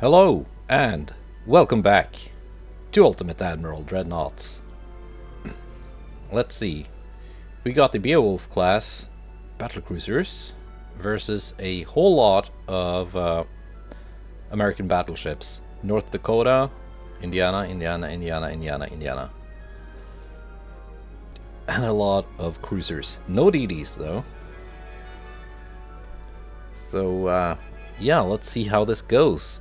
Hello, and welcome back to Ultimate Admiral Dreadnoughts. Let's see. We got the Beowulf class battlecruisers versus a whole lot of American battleships. North Dakota, Indiana. And a lot of cruisers. No DDs though. So, yeah, let's see how this goes.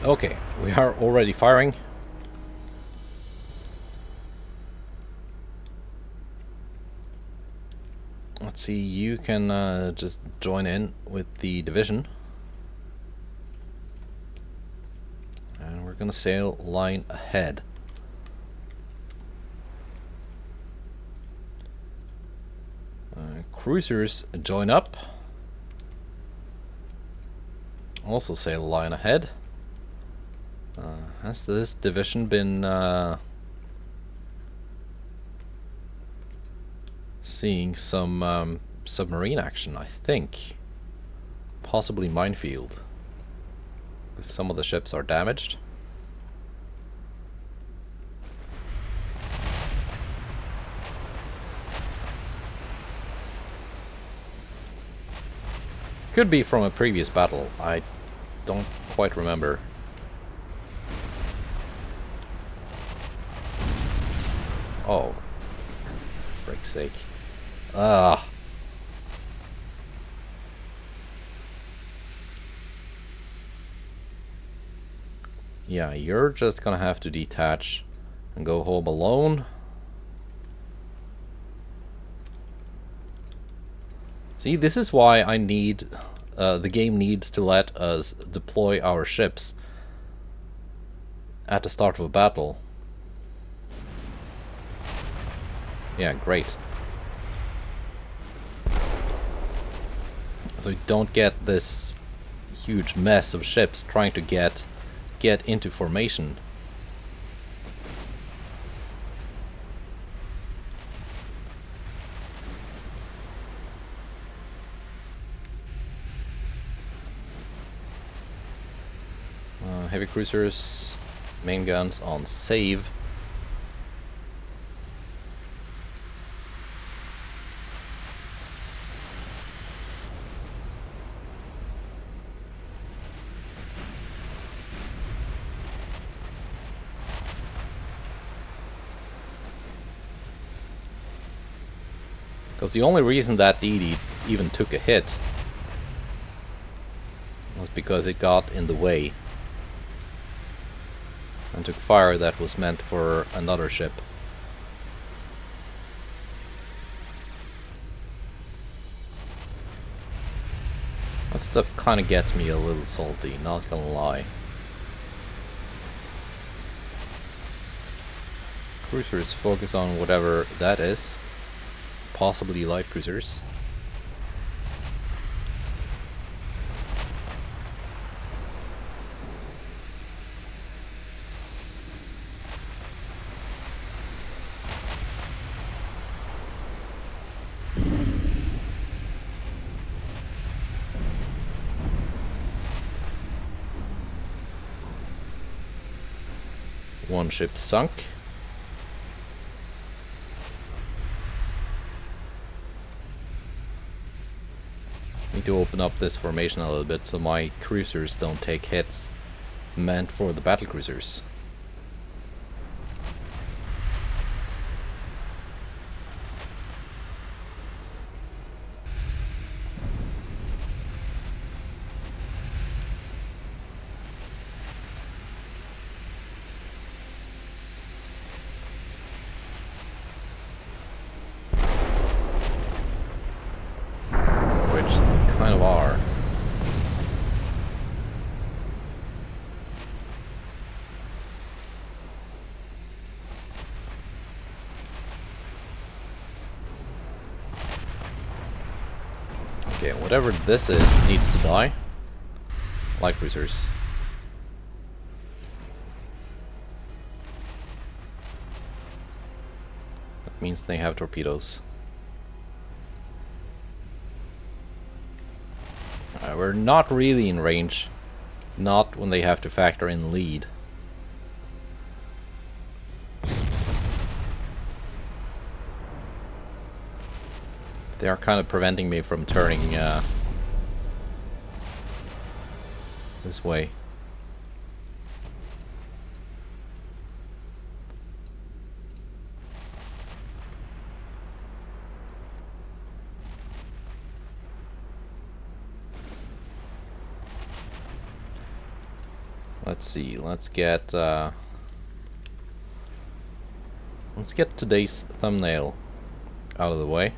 Okay, we are already firing. Let's see, you can just join in with the division. And we're gonna sail line ahead. Cruisers join up. Also sail line ahead. Has this division been seeing some submarine action, I think? Possibly minefield. Some of the ships are damaged. Could be from a previous battle, I don't quite remember. Oh, frick's sake. Ah. Yeah, you're just gonna have to detach and go home alone. See, this is why I need... the game needs to let us deploy our ships at the start of a battle. Yeah, great. So you don't get this huge mess of ships trying to get into formation. Heavy cruisers, main guns on save. Because the only reason that DD even took a hit was because it got in the way and took fire that was meant for another ship. That stuff kind of gets me a little salty, not gonna lie. Cruisers focus on whatever that is. Possibly light cruisers. One ship sunk. Need to open up this formation a little bit so my cruisers don't take hits meant for the battlecruisers. Kind of are. Okay, whatever this is needs to die. Light cruisers. Means they have torpedoes. We're not really in range. Not when they have to factor in lead. They are kind of preventing me from turning this way. Let's see. Let's get today's thumbnail out of the way.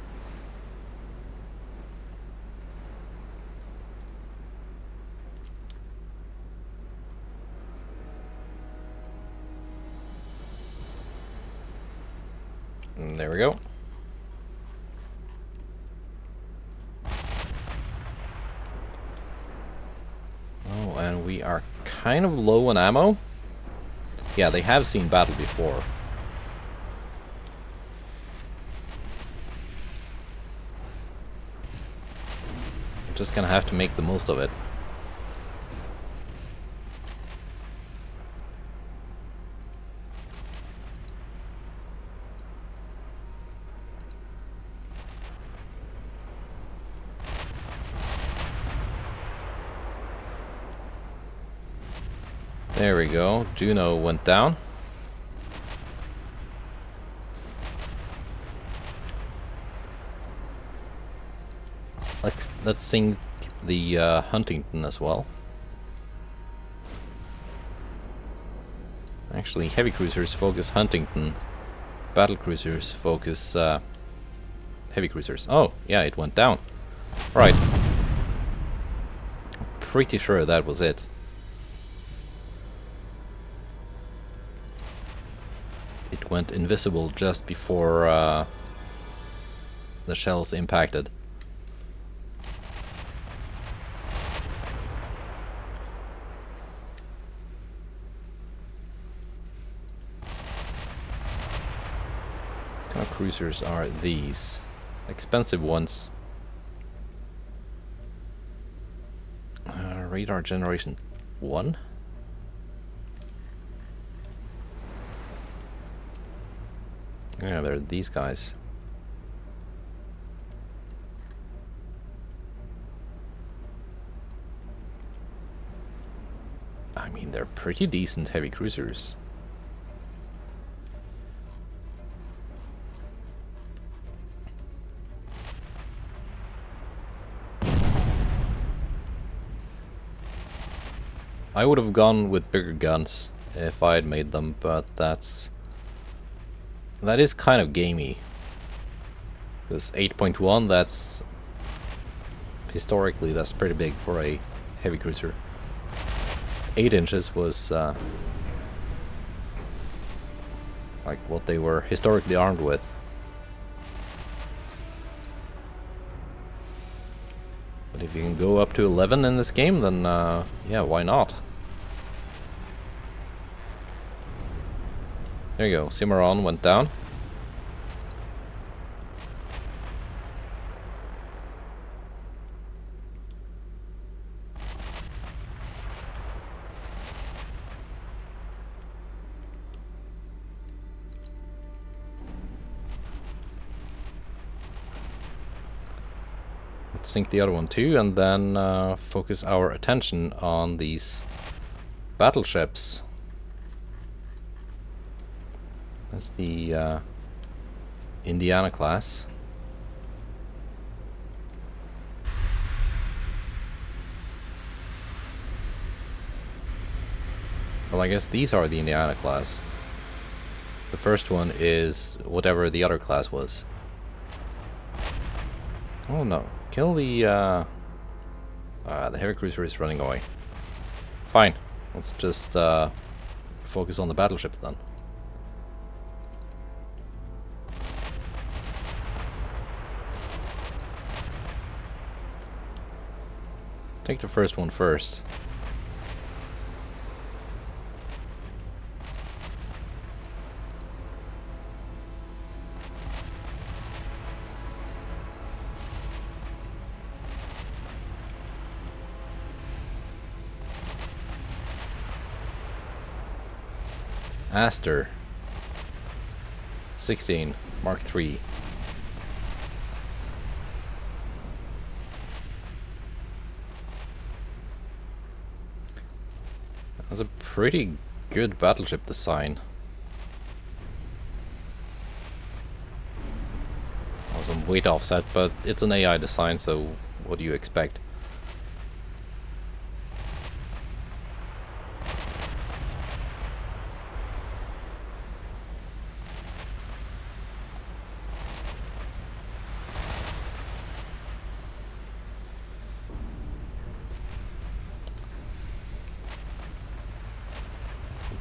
And there we go. Oh, and we are kind of low on ammo. Yeah, they have seen battle before. I'm just gonna have to make the most of it. There we go. Juno went down. Let's sing the Huntington as well. Actually, heavy cruisers focus Huntington. Battlecruisers focus heavy cruisers. Oh, yeah, it went down. Right. I'm pretty sure that was it. It went invisible just before the shells impacted. What kind of cruisers are these? Expensive ones. Radar generation 1? Yeah, they're these guys. I mean, they're pretty decent heavy cruisers. I would have gone with bigger guns if I had made them, but that is kind of gamey. Because 8.1, that's historically that's pretty big for a heavy cruiser. 8 inches was like what they were historically armed with. But if you can go up to 11 in this game, then yeah, why not? There you go, Cimarron went down. Let's sink the other one too, and then focus our attention on these battleships. That's the Indiana class. Well, I guess these are the Indiana class. The first one is whatever the other class was. Oh no, kill the heavy cruiser is running away. Fine, let's just focus on the battleships then. Take the first one first. Aster 16 Mark III. That's a pretty good battleship design. Some weight offset, but it's an AI design, so what do you expect?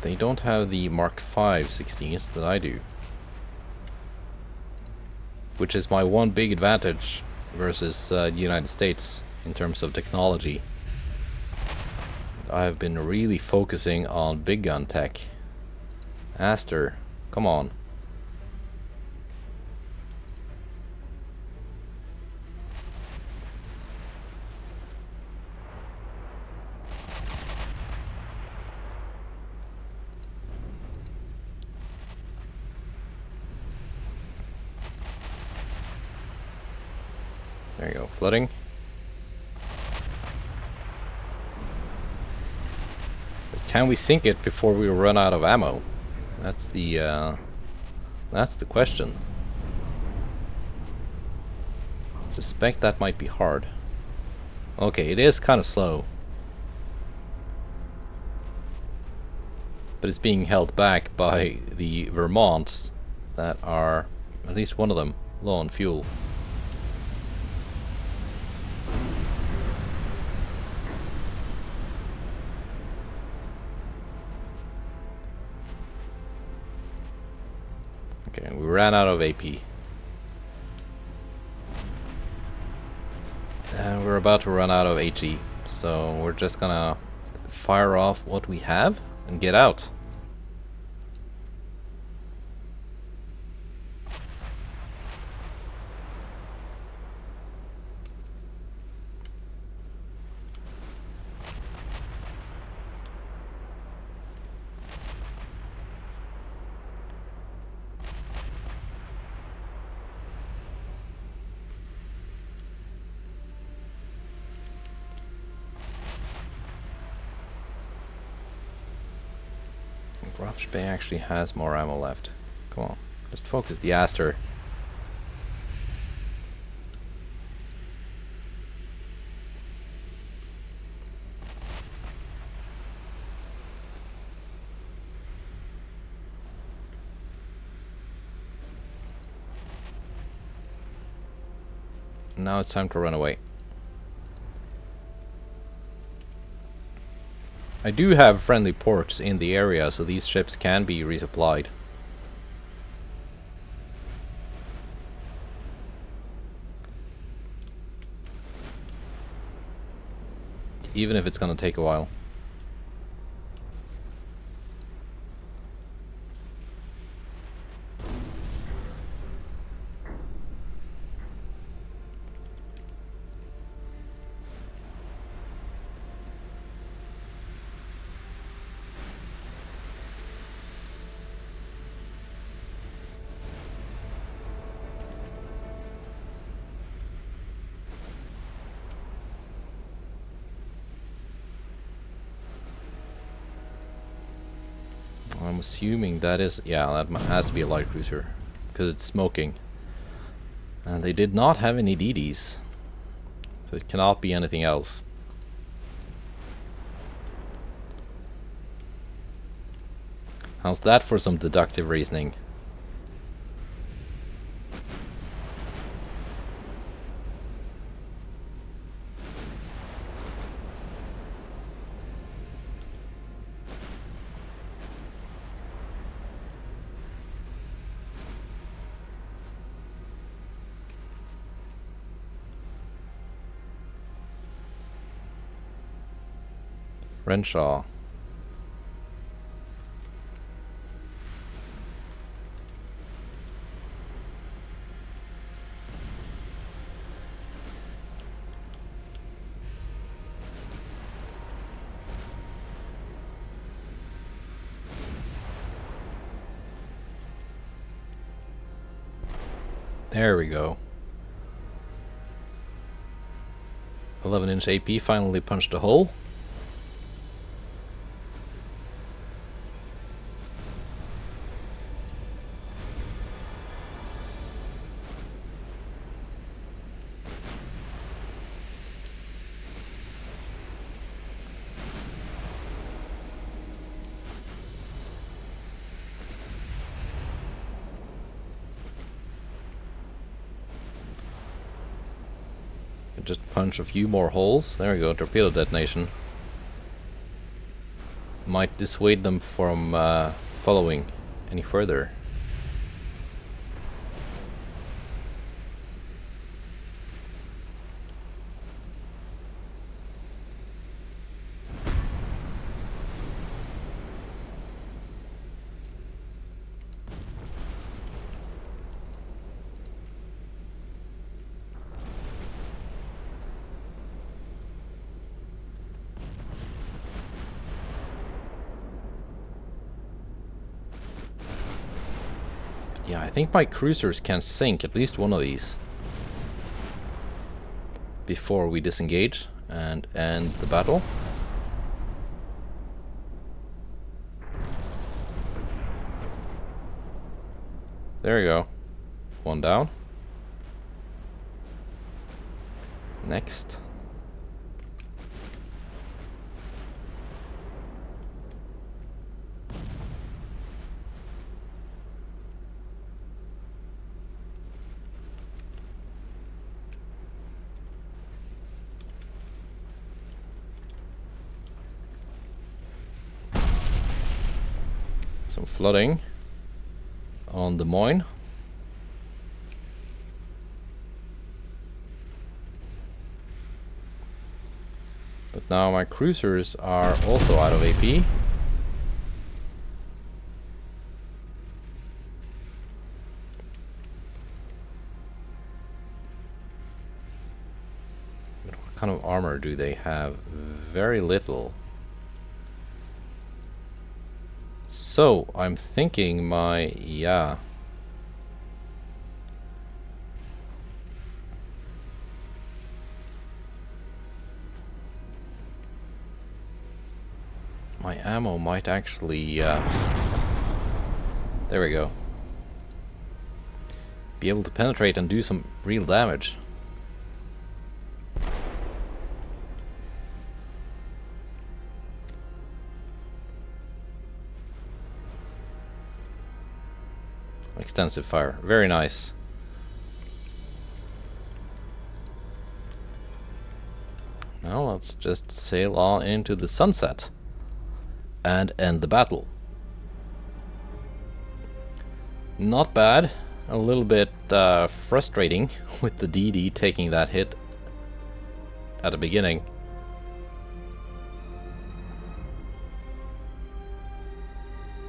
They don't have the Mark V 16s that I do, which is my one big advantage versus the United States in terms of technology. I've been really focusing on big gun tech. Aster, come on. There you go, flooding. But can we sink it before we run out of ammo? That's the question. I suspect that might be hard. Okay, it is kind of slow, but it's being held back by the Vermonts that are, at least one of them, low on fuel. Okay, we ran out of AP. And we're about to run out of HE, so we're just gonna fire off what we have and get out. Graf Bay actually has more ammo left. Come on, just focus the Aster. Now it's time to run away. I do have friendly ports in the area, so these ships can be resupplied. Even if it's gonna take a while. I'm assuming that is, yeah, that has to be a light cruiser, because it's smoking. And they did not have any DDs, so it cannot be anything else. How's that for some deductive reasoning? Renshaw. There we go. 11-inch AP finally punched a hole. Just punch a few more holes. There we go, torpedo detonation. Might dissuade them from following any further. Yeah, I think my cruisers can sink at least one of these before we disengage and end the battle. There we go. One down. Next. Some flooding on Des Moines. But now my cruisers are also out of AP. But what kind of armor do they have? Very little. So, I'm thinking my... yeah. My ammo might actually... there we go. Be able to penetrate and do some real damage. Extensive fire. Very nice. Now let's just sail on into the sunset and end the battle. Not bad. A little bit frustrating with the DD taking that hit at the beginning.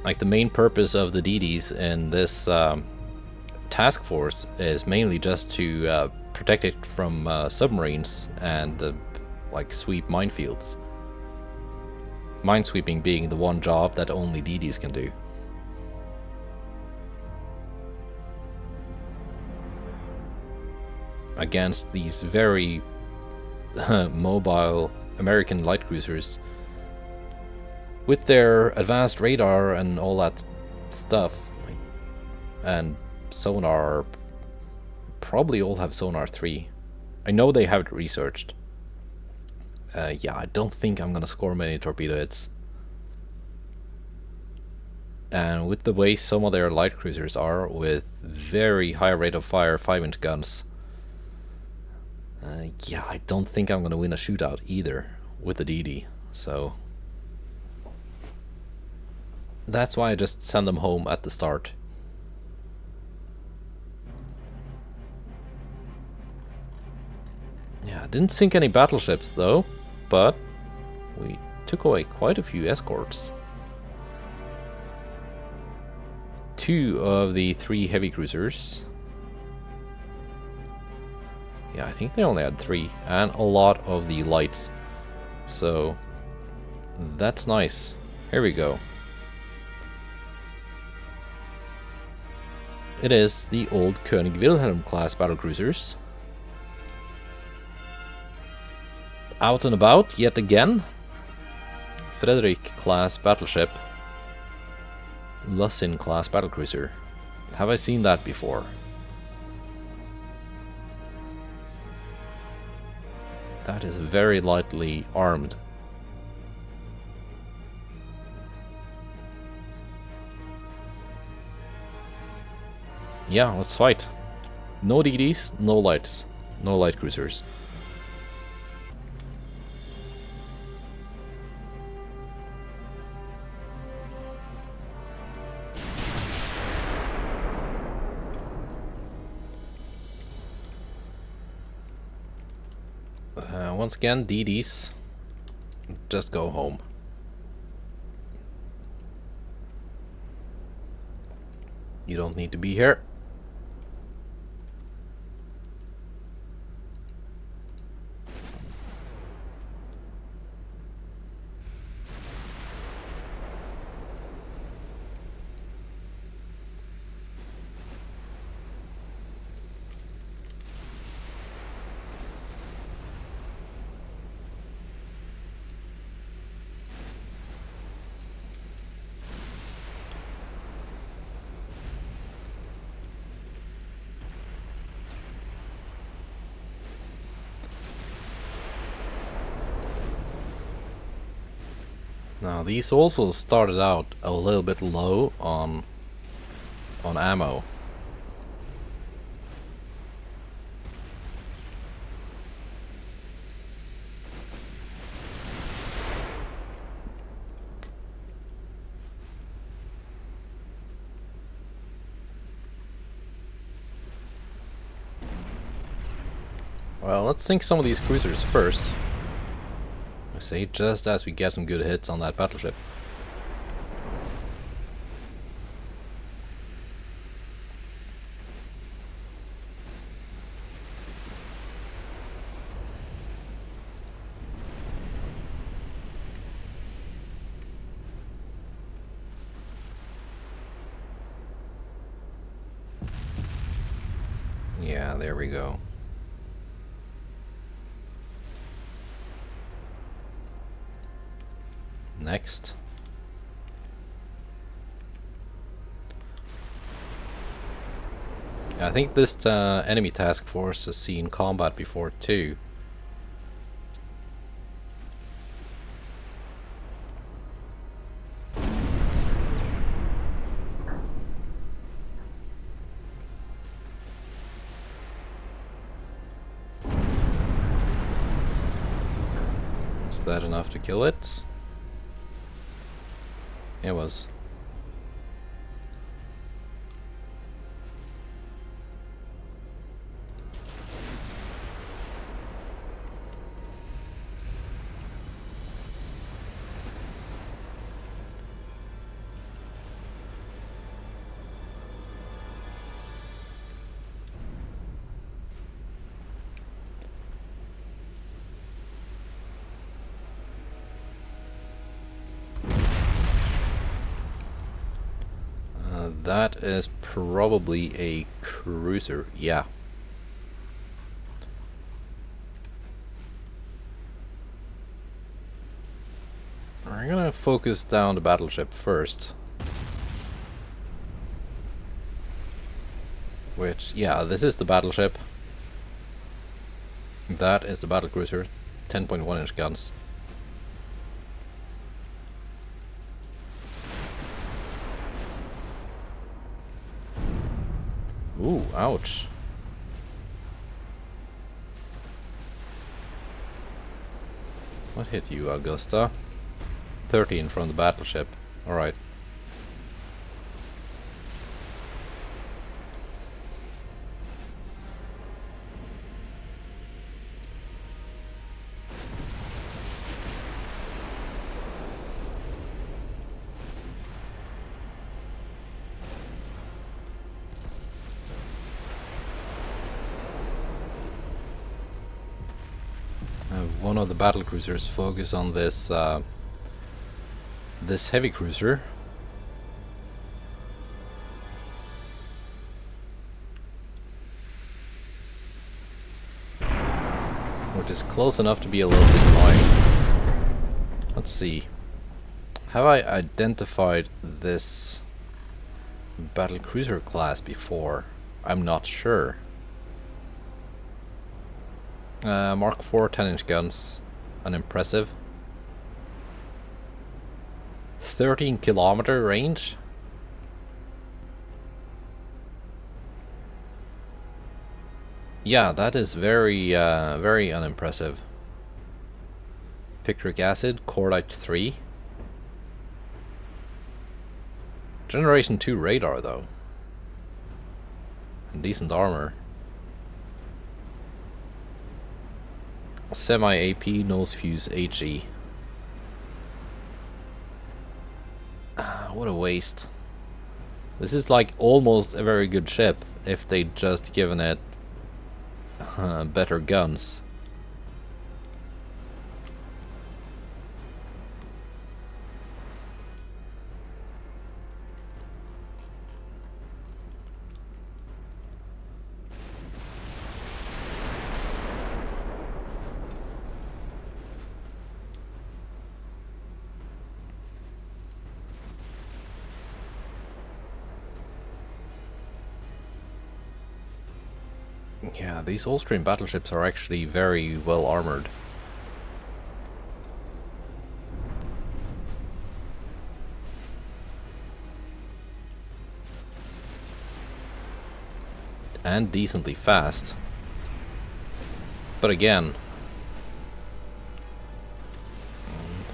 Like, the main purpose of the DDs in this task force is mainly just to protect it from submarines and like sweep minefields. Minesweeping being the one job that only DDs can do. Against these very mobile American light cruisers with their advanced radar and all that stuff, and sonar. Probably all have sonar 3. I know they have it researched. Yeah, I don't think I'm gonna score many torpedo hits. And with the way some of their light cruisers are, with very high rate of fire 5-inch guns, yeah, I don't think I'm gonna win a shootout either with the DD. So that's why I just send them home at the start. Yeah, didn't sink any battleships though, but we took away quite a few escorts. 2 of the 3 heavy cruisers. Yeah, I think they only had 3, and a lot of the lights. So that's nice. Here we go. It is the old König Wilhelm class battlecruisers. Out and about yet again. Frederick class battleship. Lussin class battlecruiser. Have I seen that before? That is very lightly armed. Yeah, let's fight. No DDs, no lights. No light cruisers. Once again, DDs. Just go home. You don't need to be here. Now these also started out a little bit low on ammo. Well, let's sink some of these cruisers first. I say, just as we get some good hits on that battleship. Yeah, there we go. Next. I think this enemy task force has seen combat before too. Is that enough to kill it? It was. That is probably a cruiser, yeah. We're gonna focus down the battleship first. Which, yeah, this is the battleship. That is the battlecruiser, 10.1-inch guns. Ooh, ouch. What hit you, Augusta? 13 from the battleship. Alright. One of the battlecruisers focus on this this heavy cruiser. which is close enough to be a little bit annoying. Let's see. Have I identified this battlecruiser class before? I'm not sure. Mark IV 10-inch guns, unimpressive. 13-kilometer range. Yeah, that is very, very unimpressive. Picric acid, cordite 3. Generation 2 radar though. And decent armor. Semi-AP, nose fuse, HE. What a waste. This is like almost a very good ship if they'd just given it better guns. Yeah, these Austrian battleships are actually very well armored. And decently fast. But again,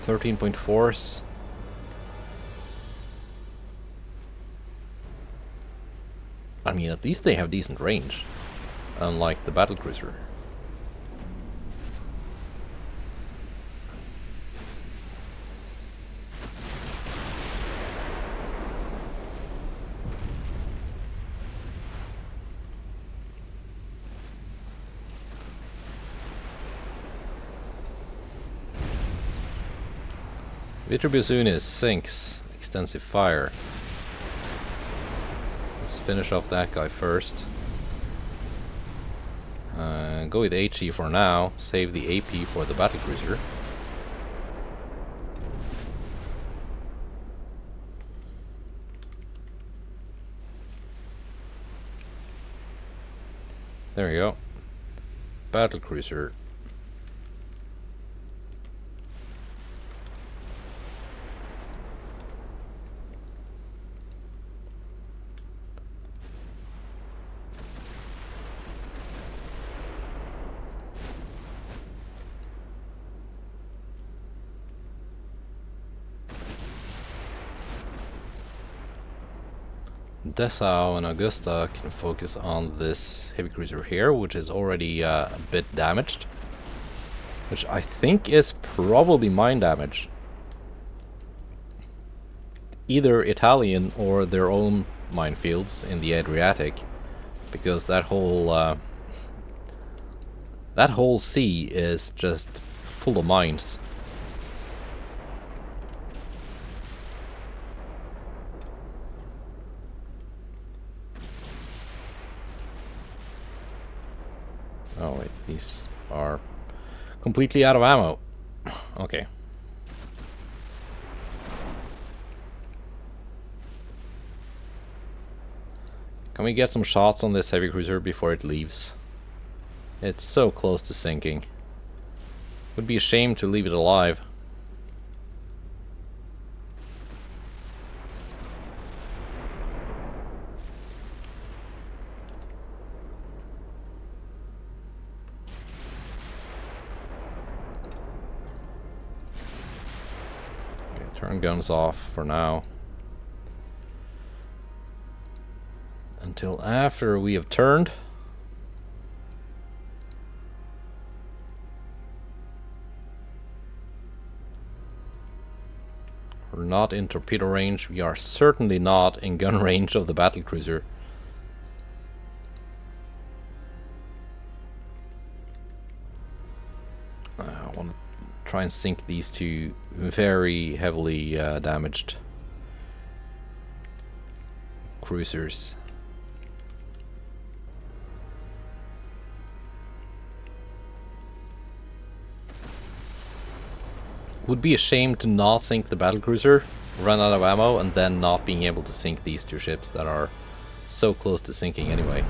13.4s. I mean, at least they have decent range. Unlike the battlecruiser. Vitruvius sinks extensive fire. Let's finish off that guy first. Go with HE for now, save the AP for the battlecruiser. There we go. Battlecruiser. Dessau and Augusta can focus on this heavy cruiser here, which is already a bit damaged. Which I think is probably mine damage. Either Italian or their own minefields in the Adriatic. Because that whole sea is just full of mines. Oh wait, these are completely out of ammo. Okay. Can we get some shots on this heavy cruiser before it leaves? It's so close to sinking. Would be a shame to leave it alive. Turn guns off for now. Until after we have turned. We're not in torpedo range. We are certainly not in gun range of the battlecruiser. I want to try and sink these two very heavily damaged cruisers. Would be a shame to not sink the battlecruiser, run out of ammo, and then not being able to sink these two ships that are so close to sinking anyway.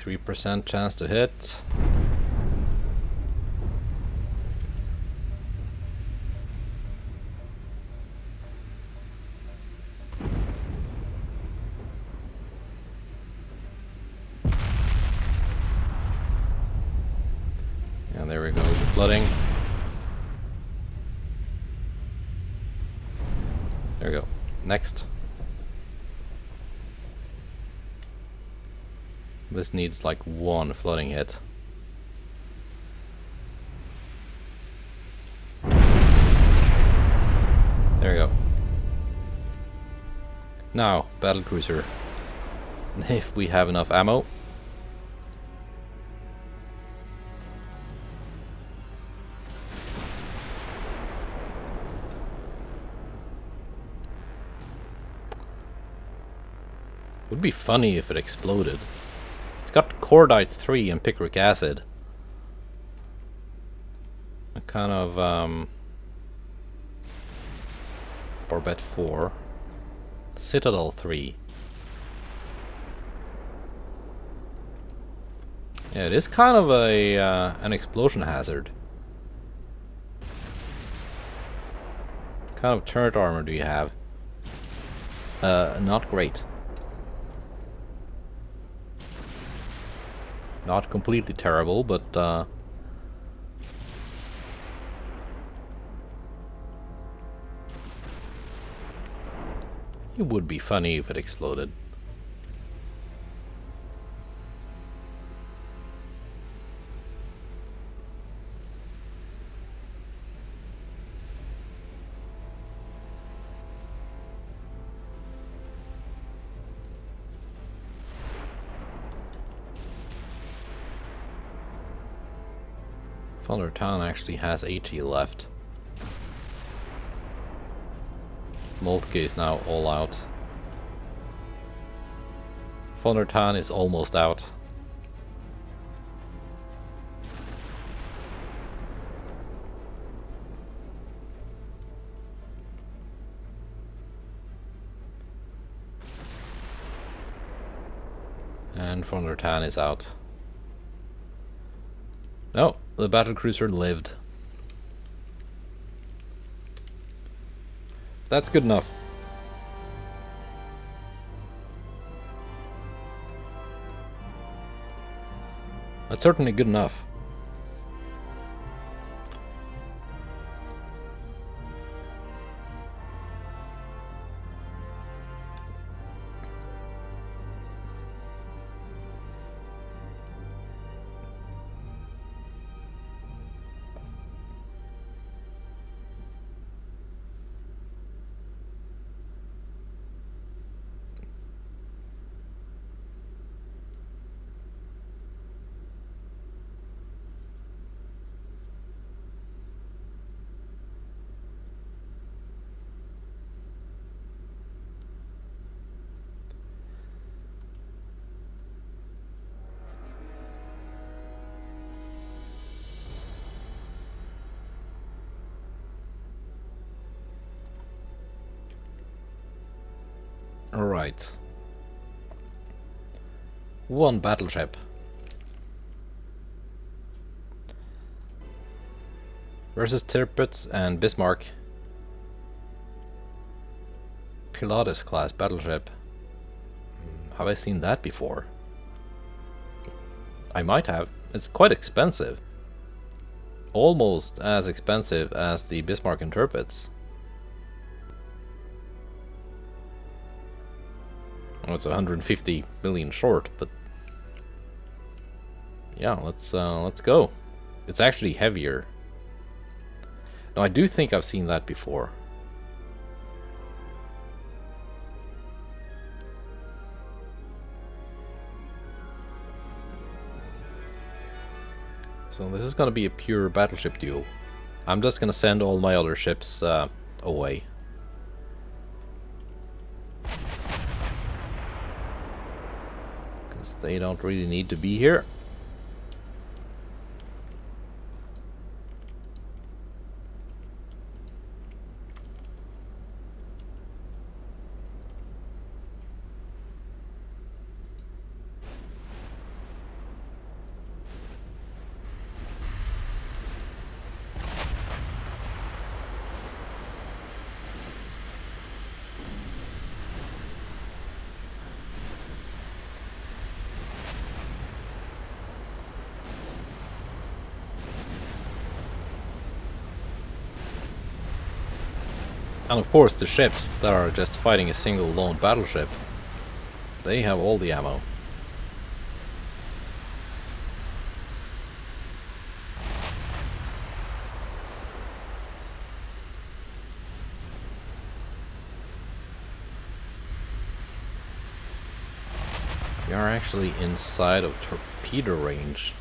%, chance to hit. And there we go, the flooding. There we go. Next. This needs like one flooding hit. There we go. Now, battlecruiser. If we have enough ammo. Would be funny if it exploded. It's got cordite 3 and picric acid. A kind of Barbette 4. Citadel 3. Yeah, it is kind of a an explosion hazard. What kind of turret armor do you have? Not great. Not completely terrible, but it would be funny if it exploded. Town actually has 80 left. Moltke is now all out. Town is almost out. And Town is out. No, the battlecruiser lived. That's good enough. That's certainly good enough. Alright. One battleship. Versus Tirpitz and Bismarck. Pillau class battleship. Have I seen that before? I might have. It's quite expensive. Almost as expensive as the Bismarck and Tirpitz. Well, it's 150 million short, but yeah, let's go. It's actually heavier. No, I do think I've seen that before. So this is gonna be a pure battleship duel. I'm just gonna send all my other ships away. Because they don't really need to be here. And of course the ships that are just fighting a single lone battleship, they have all the ammo. We are actually inside of torpedo range,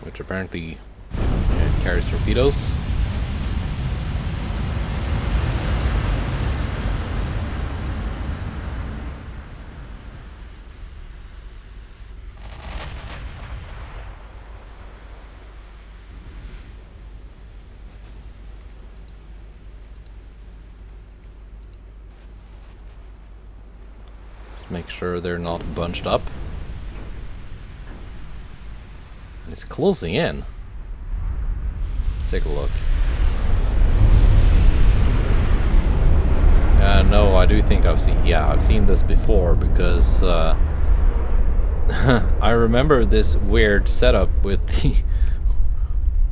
which apparently carries torpedoes. Make sure they're not bunched up. And it's closing in. Let's take a look. No, I do think I've seen this before, because I remember this weird setup with the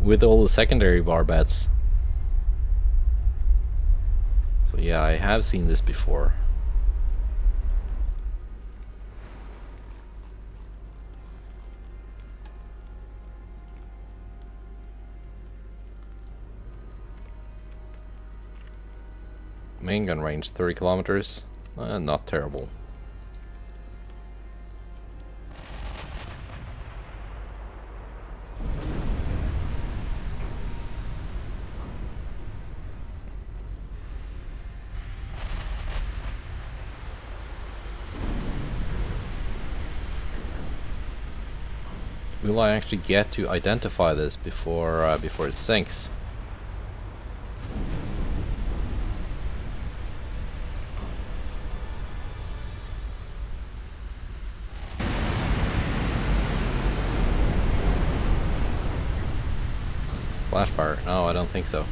with all the secondary barbettes. So yeah, I have seen this before. Main gun range 30 kilometers, not terrible. Will I actually get to identify this before it sinks? Flashfire? No, I don't think so. Or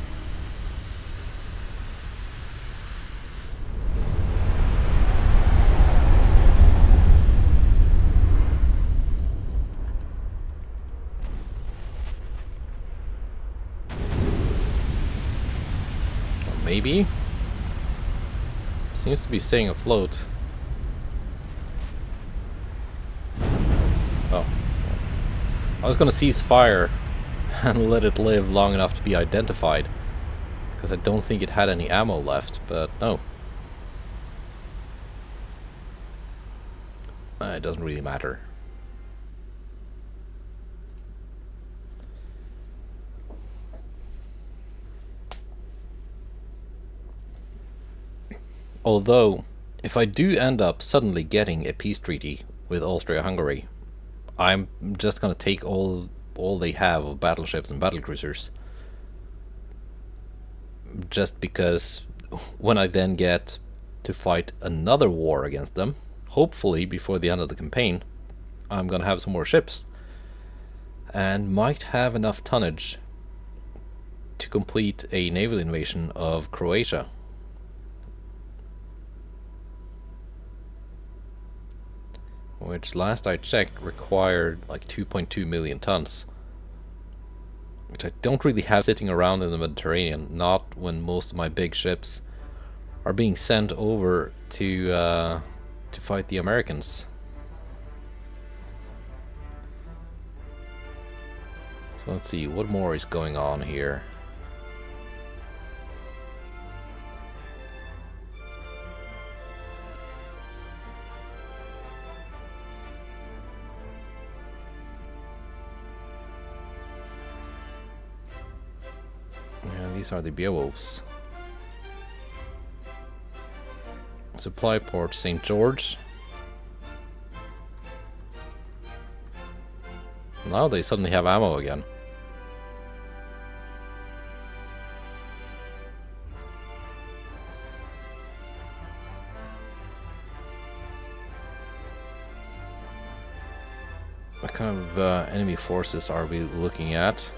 maybe? Seems to be staying afloat. Oh. I was gonna cease fire and let it live long enough to be identified, because I don't think it had any ammo left, but no. It doesn't really matter. Although, if I do end up suddenly getting a peace treaty with Austria-Hungary, I'm just gonna take all they have of battleships and battlecruisers, just because when I then get to fight another war against them, hopefully before the end of the campaign, I'm gonna have some more ships and might have enough tonnage to complete a naval invasion of Croatia. Which last I checked required like 2.2 million tons. Which I don't really have sitting around in the Mediterranean, not when most of my big ships are being sent over to fight the Americans. So let's see, what more is going on here? Yeah, these are the Beowulfs. Supply port St. George. Now they suddenly have ammo again. What kind of enemy forces are we looking at?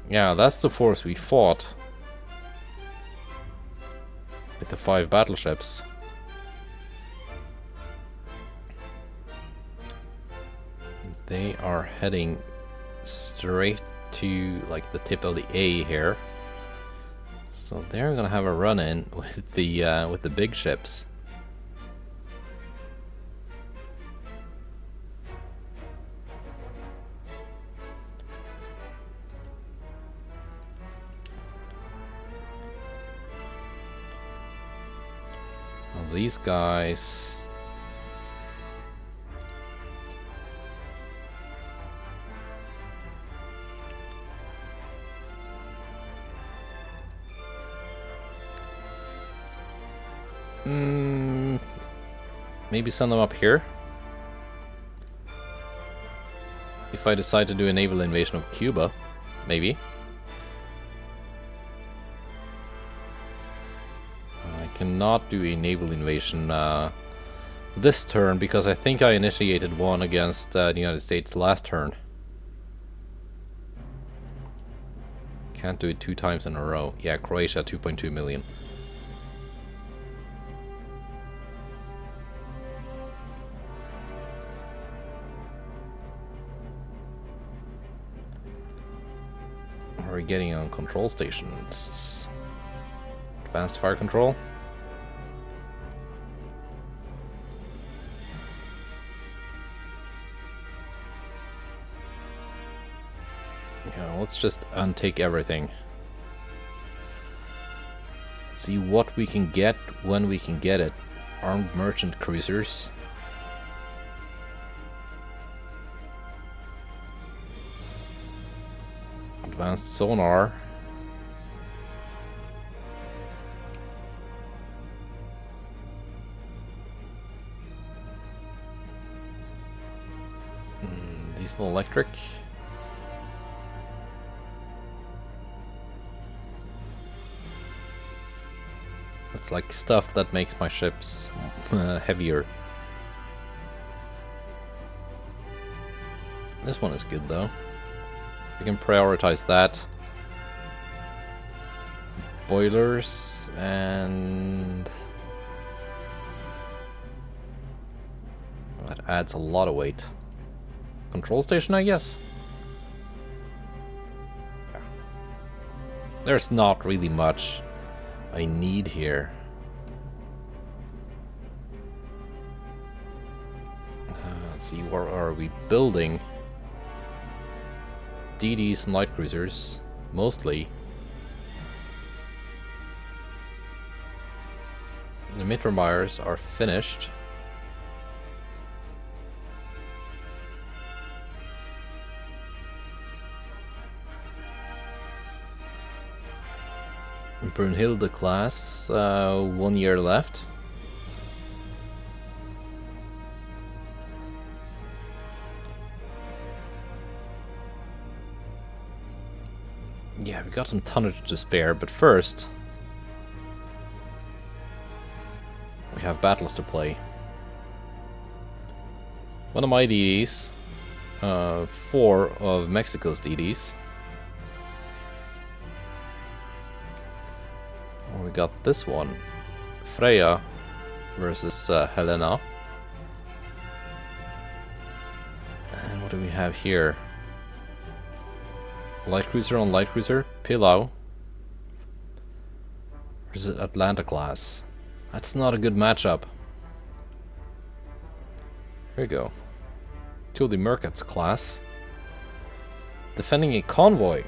Yeah, that's the force we fought with the 5 battleships. They are heading straight to like the tip of the A here. So they're gonna have a run-in with the big ships. Well, these guys. Maybe send them up here. If I decide to do a naval invasion of Cuba, maybe. I cannot do a naval invasion this turn because I think I initiated one against the United States last turn. Can't do it 2 times in a row. Yeah, Croatia 2.2 million. We're getting on control stations. Advanced fire control. Yeah, let's just untake everything. See what we can get when we can get it. Armed merchant cruisers. Advanced sonar. Diesel electric. It's like stuff that makes my ships heavier. This one is good though. We can prioritize that. Boilers and that adds a lot of weight. Control station, I guess. There's not really much I need here. Let's see, where are we building? DDs and light cruisers, mostly. The Mittermeyers are finished. Brunhilde class, 1 year left. Yeah, we got some tonnage to spare, but first we have battles to play. One of my DDs, 4 of Mexico's DDs. We got this one, Freya versus Helena. And what do we have here? Light cruiser on light cruiser, Pillau versus Atlanta class. That's not a good matchup. Here we go. To the Merkatz class. Defending a convoy.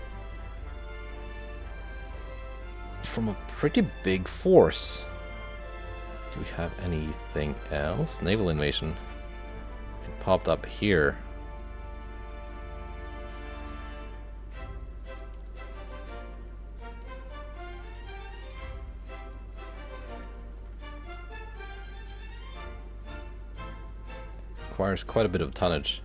From a pretty big force. Do we have anything else? Naval invasion. It popped up here. Requires quite a bit of tonnage.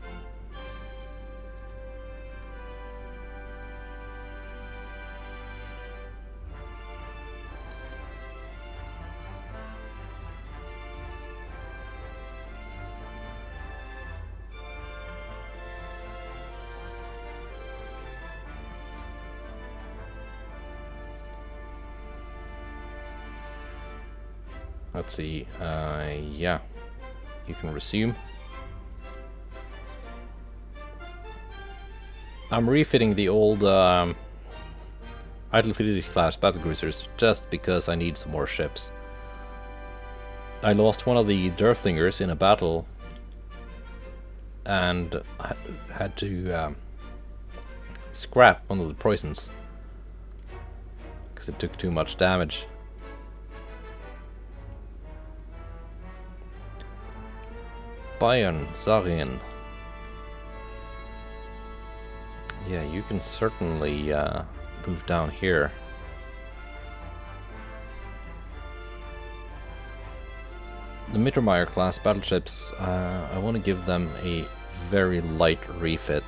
Let's see. Yeah, you can resume. I'm refitting the old Idle class battlecruisers just because I need some more ships. I lost one of the Derflingers in a battle and had to scrap one of the Preußens because it took too much damage. Bayern, Sarien. Yeah, you can certainly move down here. The Mittermeier class battleships, I want to give them a very light refit.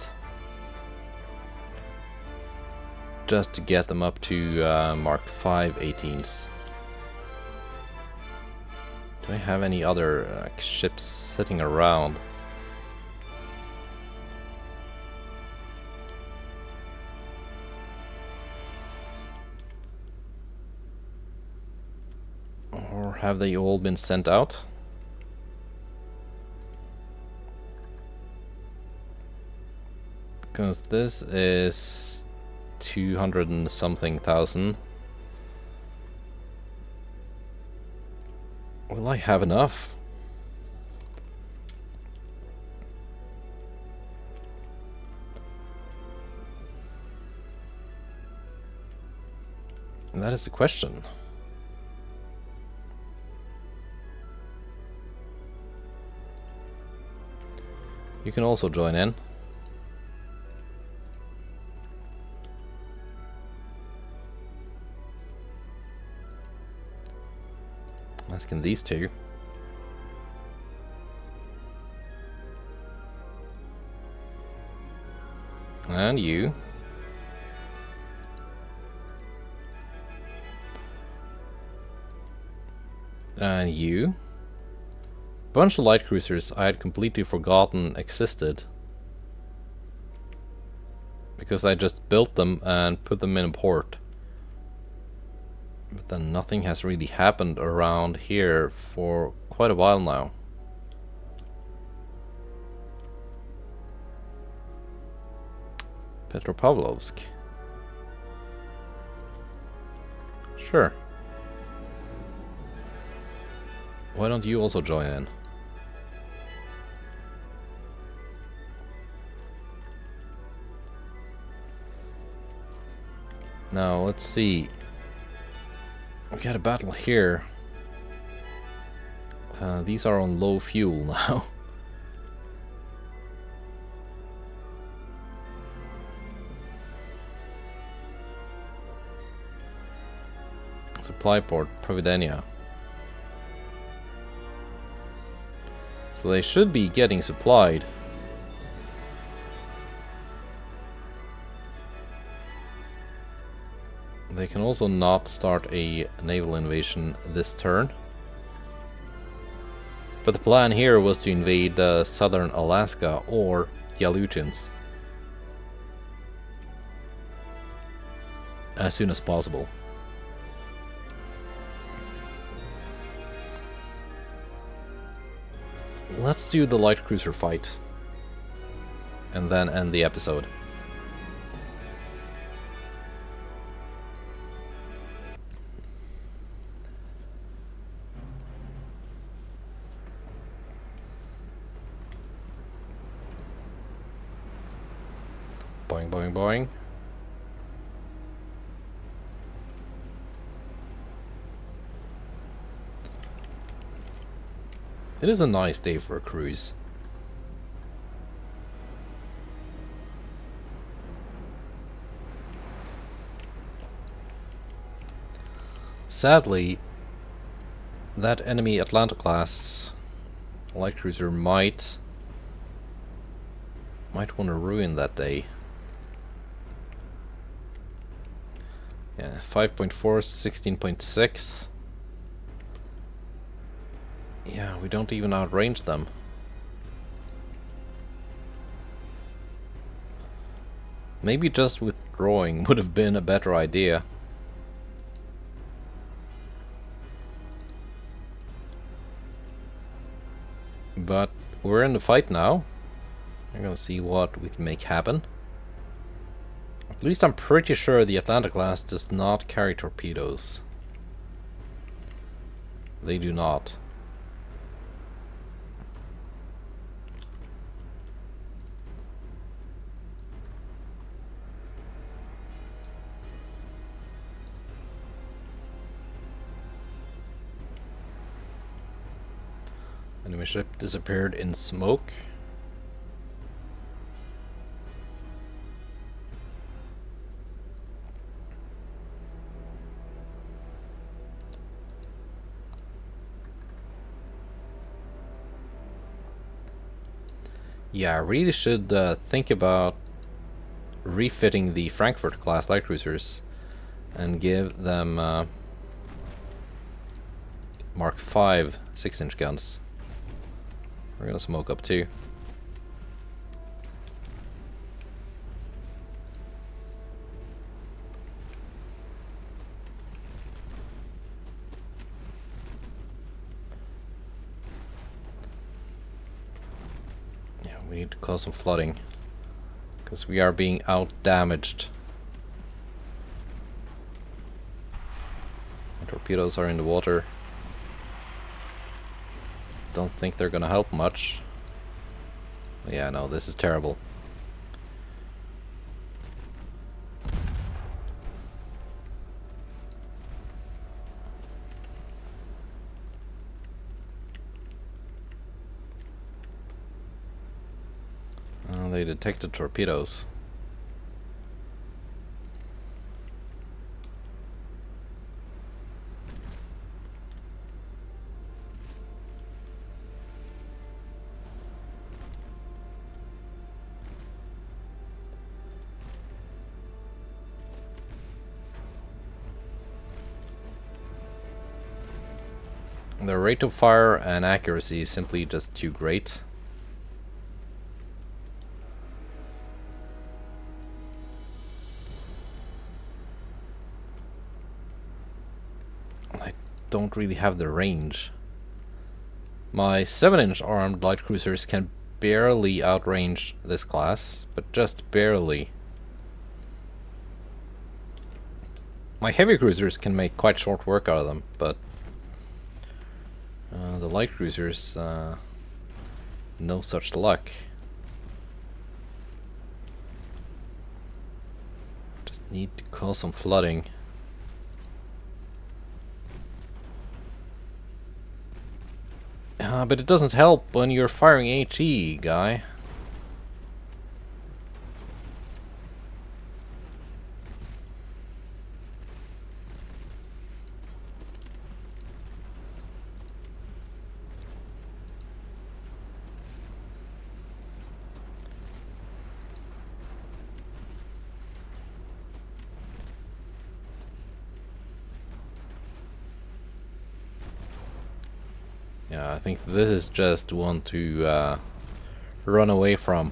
Just to get them up to Mark 5 18s. Do I have any other ships sitting around? Or have they all been sent out? Because this is 200 and something thousand. Will I have enough? And that is the question. You can also join in. As can these two. And you. And you. Bunch of light cruisers I had completely forgotten existed. Because I just built them and put them in port. But then nothing has really happened around here for quite a while now. Petropavlovsk. Sure. Why don't you also join in? Now let's see. We got a battle here. These are on low fuel now. Supply port, Providenia. So they should be getting supplied. They can also not start a naval invasion this turn. But the plan here was to invade southern Alaska or the Aleutians as soon as possible. Let's do the light cruiser fight and then end the episode. Boing, boing, boing. It is a nice day for a cruise. Sadly, that enemy Atlanta class light cruiser might want to ruin that day. Yeah, 5.4, 16.6. Yeah, we don't even outrange them. Maybe just withdrawing would have been a better idea. But we're in the fight now. I'm gonna see what we can make happen. At least I'm pretty sure the Atlanta class does not carry torpedoes. They do not. Enemy ship disappeared in smoke. Yeah, I really should think about refitting the Frankfurt class light cruisers and give them Mark 5 6-inch guns. We're gonna smoke up too. Yeah, we need to cause some flooding because we are being out damaged. The torpedoes are in the water. Don't think they're gonna help much. Yeah, no, this is terrible. They detected torpedoes. The rate of fire and accuracy is simply just too great. I don't really have the range. My 7-inch armed light cruisers can barely outrange this class, but just barely. My heavy cruisers can make quite short work out of them, but the light cruisers, no such luck. Just need to cause some flooding. But it doesn't help when you're firing HE, guy. Yeah, I think this is just one to run away from.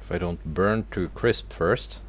If I don't burn to a crisp first.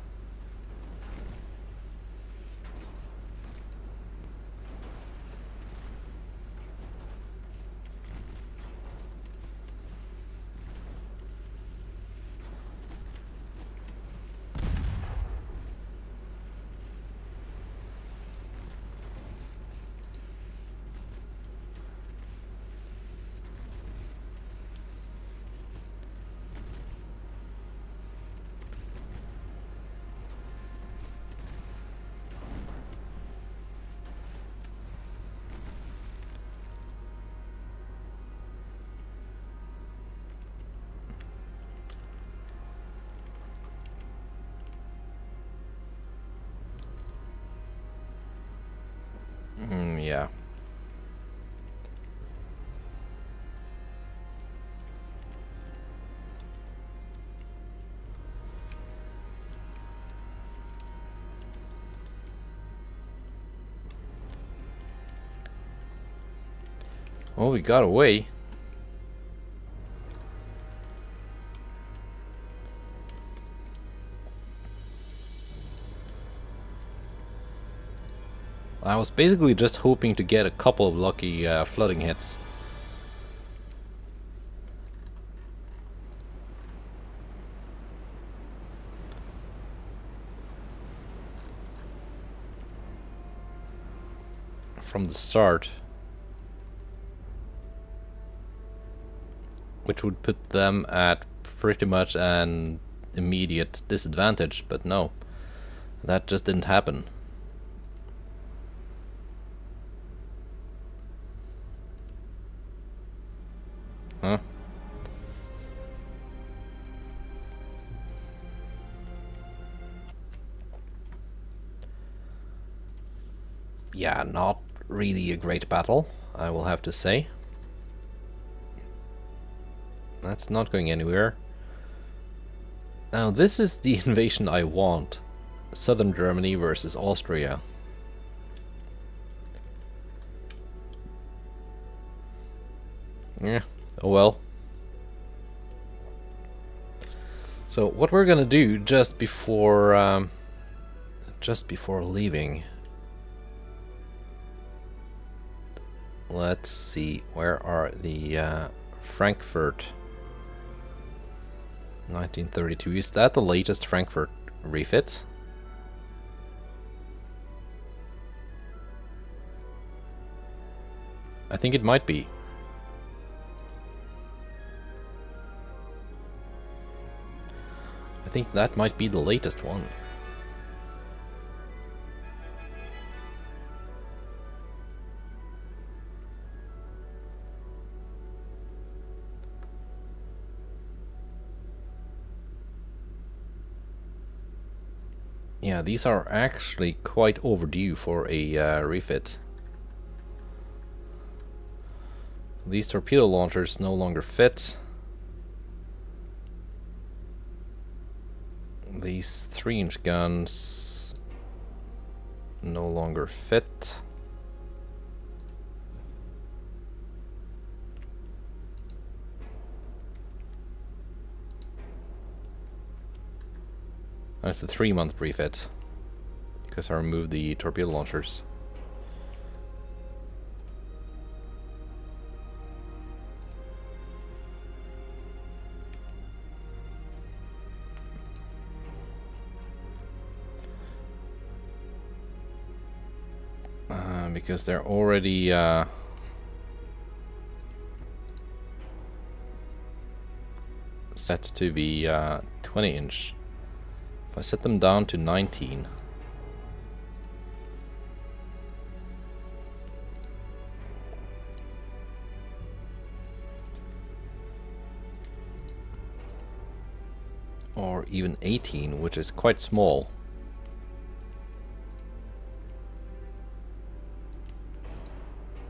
Yeah. Well, we got away. I was basically just hoping to get a couple of lucky flooding hits. From the start. Which would put them at pretty much an immediate disadvantage, but no. That just didn't happen. Huh? Yeah, not really a great battle, I will have to say. That's not going anywhere. Now this is the invasion I want. Southern Germany versus Austria. Yeah, oh well. So what we're gonna do just before leaving. Let's see, where are the Frankfurt 1932. Is that the latest Frankfurt refit? I think it might be. I think that might be the latest one. Yeah, these are actually quite overdue for a refit. These torpedo launchers no longer fit. These 3-inch guns no longer fit. That's the 3-month refit, because I removed the torpedo launchers. Because they're already set to be 20-inch. If I set them down to 19, or even 18, which is quite small.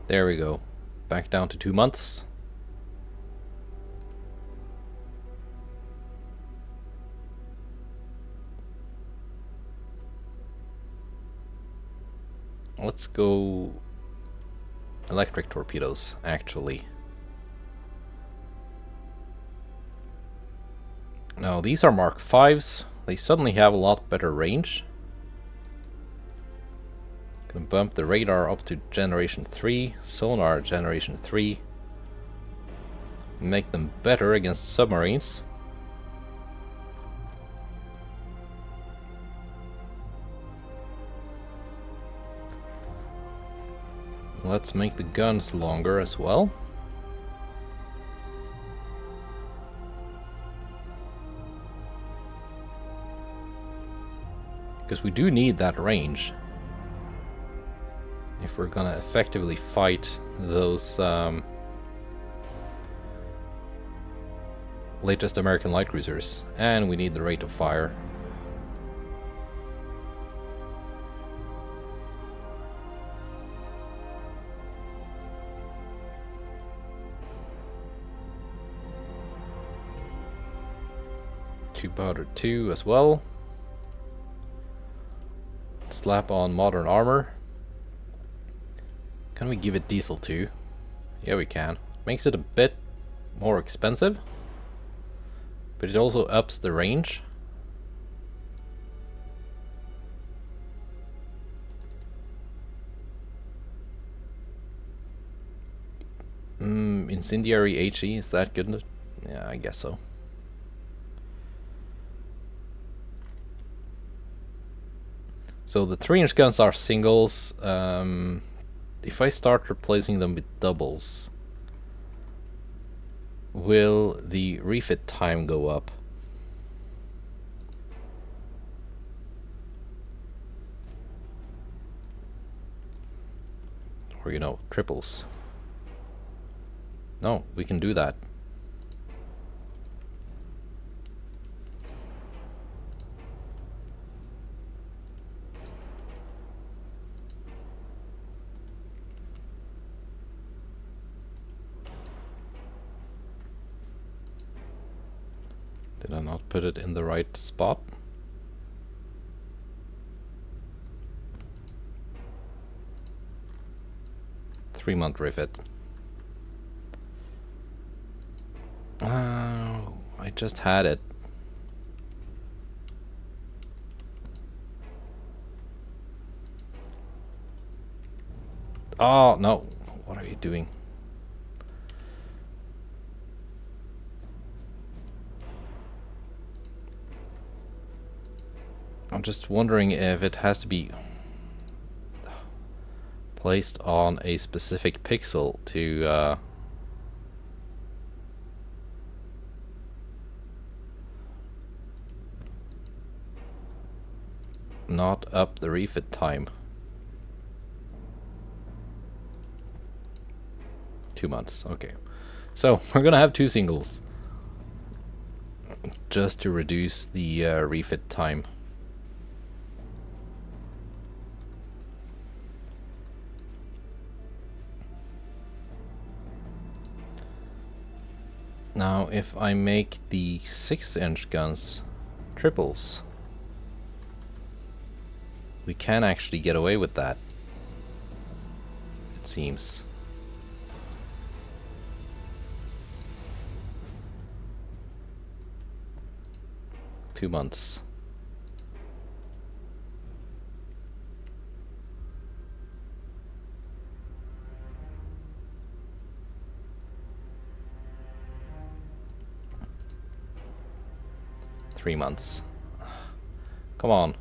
There we go. Back down to 2 months. Let's go electric torpedoes, actually. Now, these are Mark 5s. They suddenly have a lot better range. Gonna bump the radar up to generation 3, sonar generation 3. Make them better against submarines. Let's make the guns longer as well. Because we do need that range if we're gonna effectively fight those latest American light cruisers, and we need the rate of fire. 2 powder 2 as well. Slap on modern armor. Can we give it diesel too? Yeah, we can. Makes it a bit more expensive, but it also ups the range. Incendiary HE, is that good? Yeah, I guess so. So the 3-inch guns are singles. If I start replacing them with doubles, will the refit time go up? Or, you know, triples? No, we can do that. Did I not put it in the right spot? Three-month refit. I just had it. Oh, no. What are you doing? I'm just wondering if it has to be placed on a specific pixel to not up the refit time. 2 months, okay. So we're gonna have 2 singles just to reduce the refit time. Now if I make the 6-inch guns triples, we can actually get away with that, it seems. Two months. Three months. Come on.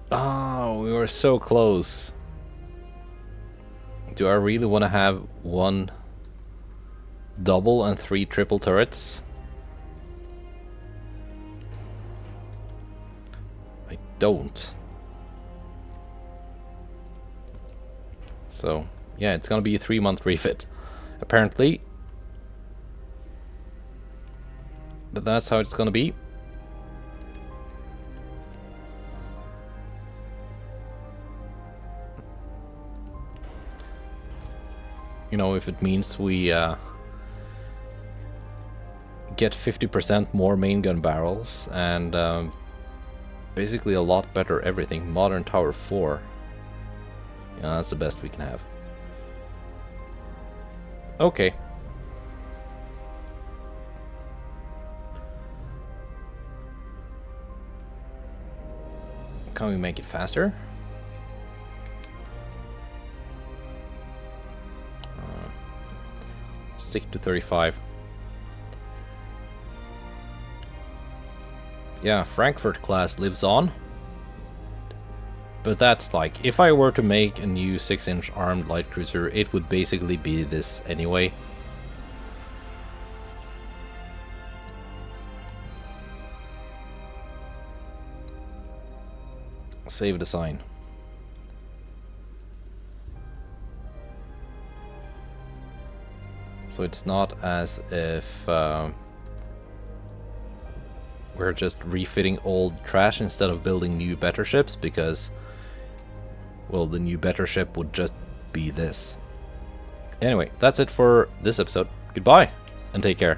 Oh, we were so close. Do I really want to have 1 double and 3 triple turrets? I don't. So, yeah, it's gonna be a 3-month refit, apparently. But that's how it's gonna be. You know, if it means we get 50% more main gun barrels and basically a lot better everything. Modern Tower 4. Yeah, that's the best we can have. Okay. Can we make it faster? Stick to 35. Yeah, Frankfurt class lives on. But that's like, if I were to make a new 6-inch armed light cruiser, it would basically be this anyway. Save design. So it's not as if we're just refitting old trash instead of building new better ships, because well, the new better ship would just be this. Anyway, that's it for this episode. Goodbye, and take care.